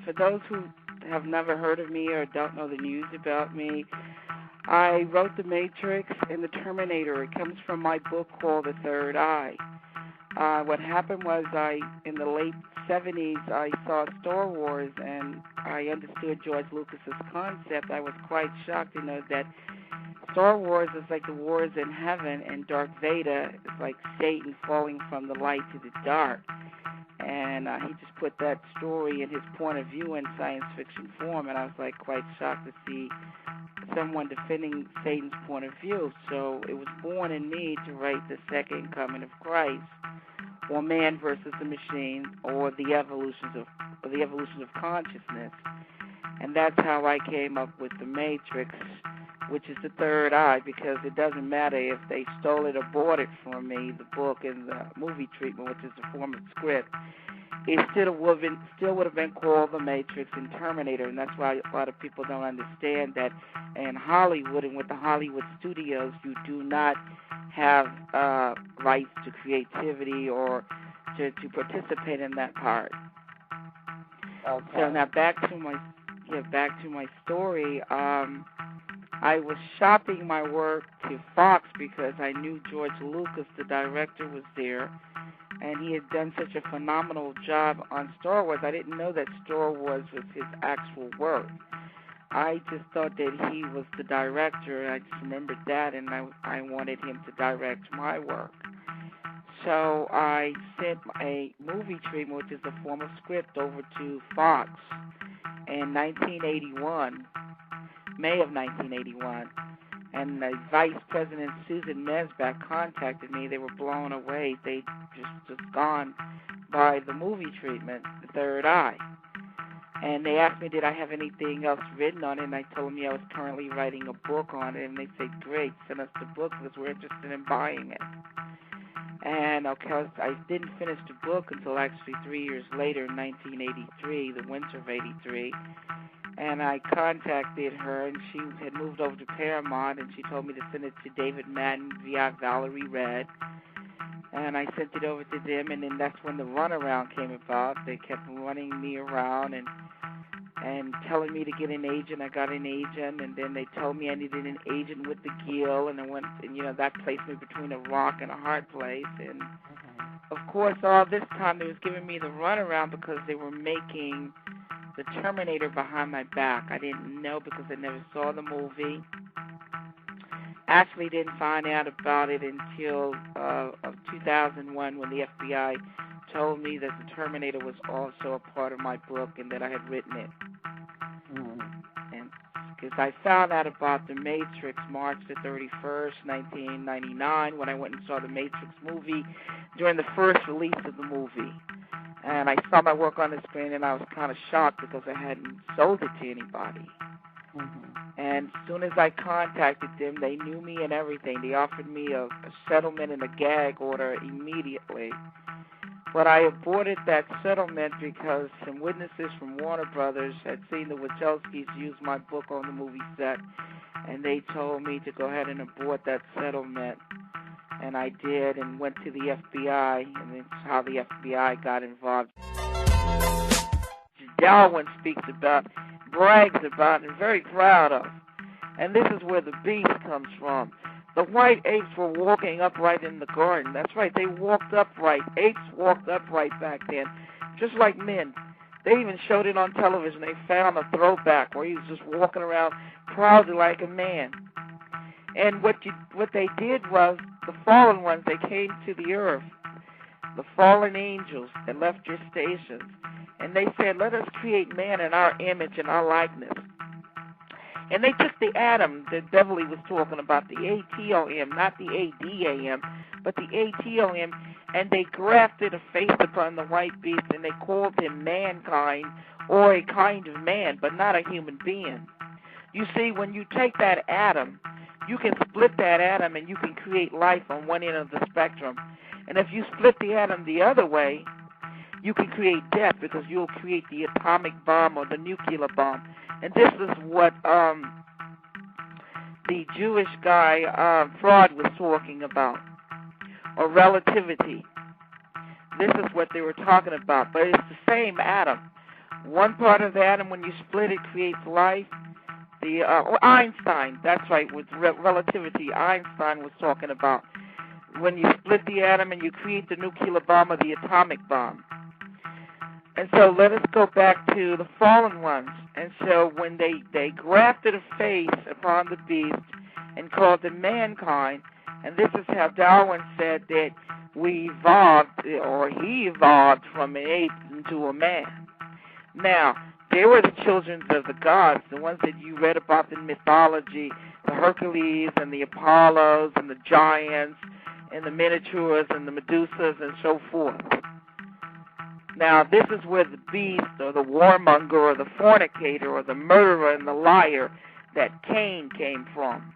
For those who have never heard of me or don't know the news about me, I wrote The Matrix and The Terminator. It comes from my book called The Third Eye. What happened was in the late 70s, I saw Star Wars and I understood George Lucas's concept. I was quite shocked to know that Star Wars is like the wars in heaven, and Darth Vader is like Satan falling from the light to the dark. And he just put that story and his point of view in science fiction form, and I was like quite shocked to see someone defending Satan's point of view. So it was born in me to write the second coming of Christ, or man versus the machine, or the evolution of consciousness. And that's how I came up with The Matrix, which is the third eye, because it doesn't matter if they stole it or bought it from me, the book and the movie treatment, which is a form of script. It still would have been called The Matrix and Terminator, and that's why a lot of people don't understand that in Hollywood and with the Hollywood studios, you do not have rights to creativity or to participate in that part. Okay. So now back to my story. I was shopping my work to Fox because I knew George Lucas, the director, was there, and he had done such a phenomenal job on Star Wars. I didn't know that Star Wars was his actual work. I just thought that he was the director. I just remembered that, and I wanted him to direct my work. So I sent a movie treatment, which is a form of script, over to Fox in 1981. May of 1981, and the Vice President Susan Mesbach contacted me. They were blown away. They just gone by the movie treatment, The Third Eye. And they asked me, did I have anything else written on it, and I told them I was currently writing a book on it, and they said, great, send us the book because we're interested in buying it. And of course, I didn't finish the book until actually 3 years later, in 1983, the winter of 83. And I contacted her, and she had moved over to Paramount, and she told me to send it to David Madden via Valerie Red. And I sent it over to them, and then that's when the runaround came about. They kept running me around and telling me to get an agent. I got an agent, and then they told me I needed an agent with the Gill, and I went, and that placed me between a rock and a hard place. And of course, all this time they was giving me the runaround because they were making The Terminator behind my back. I didn't know because I never saw the movie. Actually didn't find out about it until of 2001 when the FBI told me that The Terminator was also a part of my book and that I had written it. And because I found out about The Matrix March the 31st, 1999, when I went and saw The Matrix movie during the first release of the movie. And I saw my work on the screen, and I was kind of shocked because I hadn't sold it to anybody. And as soon as I contacted them, they knew me and everything. They offered me a settlement and a gag order immediately. But I aborted that settlement because some witnesses from Warner Brothers had seen the Wachowskis use my book on the movie set, and they told me to go ahead and abort that settlement. And I did, and went to the FBI, and that's how the FBI got involved. Darwin speaks about, brags about, and very proud of. And this is where the beast comes from. The white apes were walking upright in the garden. That's right, they walked upright. Apes walked upright back then, just like men. They even showed it on television. They found a throwback where he was just walking around proudly like a man. And what they did was, the fallen ones, they came to the earth, the fallen angels that left their stations, and they said, let us create man in our image and our likeness. And they took the atom that Beverly was talking about, the ATOM, not the ADAM, but the ATOM, and they grafted a face upon the white beast, and they called him mankind, or a kind of man, but not a human being. You see, when you take that atom, you can split that atom and you can create life on one end of the spectrum. And if you split the atom the other way, you can create death because you'll create the atomic bomb or the nuclear bomb. And this is what the Jewish guy, Freud, was talking about, or relativity. This is what they were talking about, but it's the same atom. one part of the atom, when you split it, creates life. Einstein, that's right, with relativity, Einstein was talking about when you split the atom and you create the nuclear bomb or the atomic bomb. And so let us go back to the fallen ones. And so when they grafted a face upon the beast and called them mankind, and this is how Darwin said that we evolved, or he evolved from an ape into a man. Now, they were the children of the gods, the ones that you read about in mythology, the Hercules and the Apollos and the giants and the Minotaurs and the Medusas and so forth. Now, this is where the beast or the warmonger or the fornicator or the murderer and the liar that Cain came from.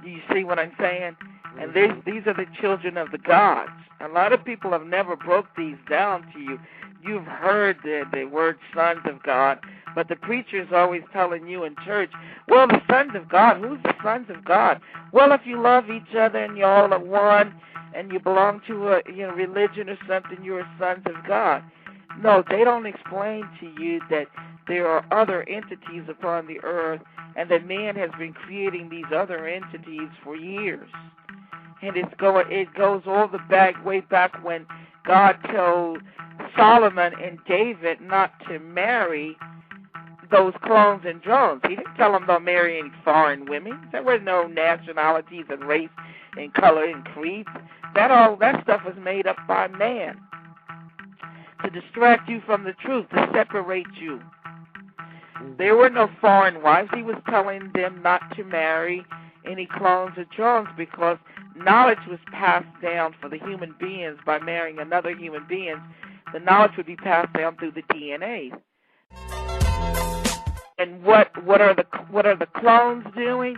Do you see what I'm saying? And these are the children of the gods. A lot of people have never broke these down to you. You've heard the word sons of God, but the preacher is always telling you in church, well, the sons of God, who's the sons of God? Well, if you love each other and you're all at one and you belong to a religion or something, you're sons of God. No, they don't explain to you that there are other entities upon the earth and that man has been creating these other entities for years. And it goes all the way back when God told Solomon and David not to marry those clones and drones. He didn't tell them about marrying foreign women. There were no nationalities and race and color and creed. That stuff was made up by man to distract you from the truth, to separate you. There were no foreign wives. He was telling them not to marry any clones or drones because knowledge was passed down for the human beings by marrying another human being. The knowledge would be passed down through the DNA. And what are the clones doing?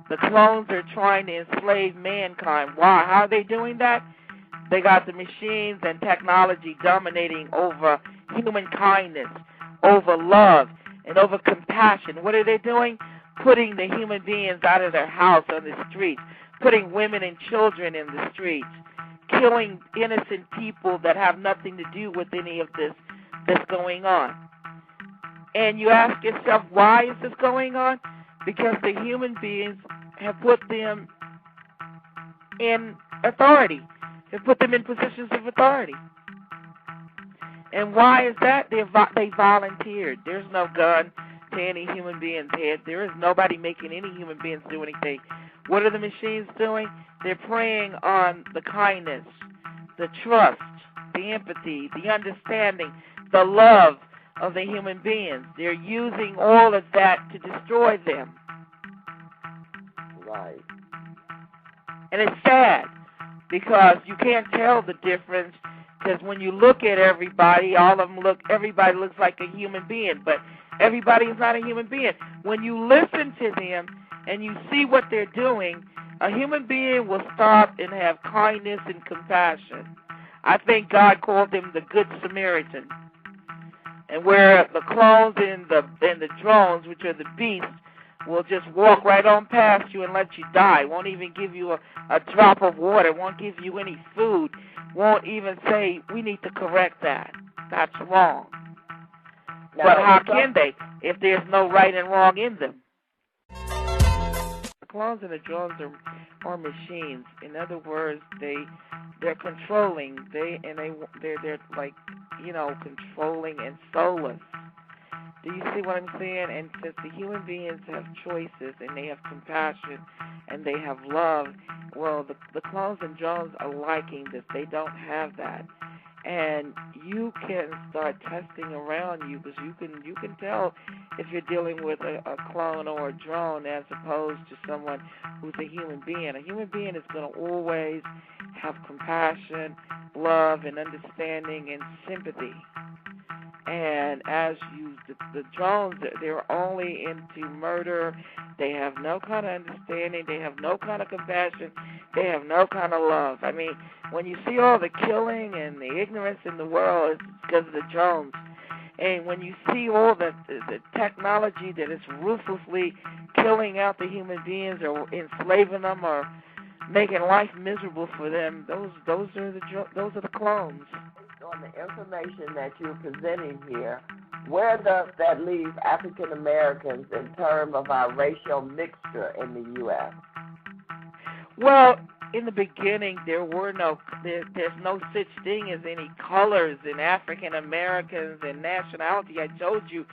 The clones are trying to enslave mankind. Why? How are they doing that? They got the machines and technology dominating over human kindness, over love, and over compassion. What are they doing? Putting the human beings out of their house on the streets, putting women and children in the streets, killing innocent people that have nothing to do with any of this that's going on. And you ask yourself, why is this going on? Because the human beings have put them in authority, have put them in positions of authority. And why is that? They volunteered. There's no gun to any human being's head. There is nobody making any human beings do anything. What are the machines doing? They're preying on the kindness, the trust, the empathy, the understanding, the love of the human beings. They're using all of that to destroy them. Right. And it's sad because you can't tell the difference, because when you look at everybody, everybody looks like a human being, but everybody is not a human being. When you listen to them and you see what they're doing, a human being will stop and have kindness and compassion. I think God called them the Good Samaritan. And where the clones and the drones, which are the beasts, will just walk right on past you and let you die. Won't even give you a drop of water. Won't give you any food. Won't even say, we need to correct that. That's wrong. Now, but how can they if there's no right and wrong in them? The clones and the drones are machines. In other words, they're controlling. They're like, controlling and soulless. Do you see what I'm saying? And since the human beings have choices and they have compassion and they have love, well, the clones and drones are liking this. They don't have that. And you can start testing around you, because you can tell if you're dealing with a clone or a drone as opposed to someone who's a human being. A human being is going to always have compassion, love, and understanding and sympathy. And as the drones, they're only into murder. They have no kind of understanding. They have no kind of compassion. They have no kind of love. I mean, when you see all the killing and the ignorance in the world, it's because of the drones. And when you see all the technology that is ruthlessly killing out the human beings or enslaving them or making life miserable for them, those are the clones. on the information that you're presenting here, where does that leave African Americans in terms of our racial mixture in the U.S.? Well, in the beginning, there's no such thing as any colors in African Americans and nationality. I told you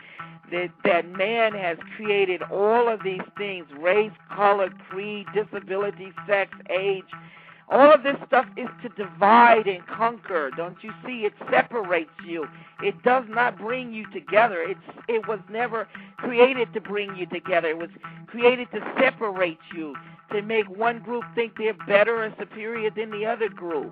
that man has created all of these things: race, color, creed, disability, sex, age. All of this stuff is to divide and conquer. Don't you see? It separates you. It does not bring you together. It was never created to bring you together. It was created to separate you, to make one group think they're better or superior than the other group.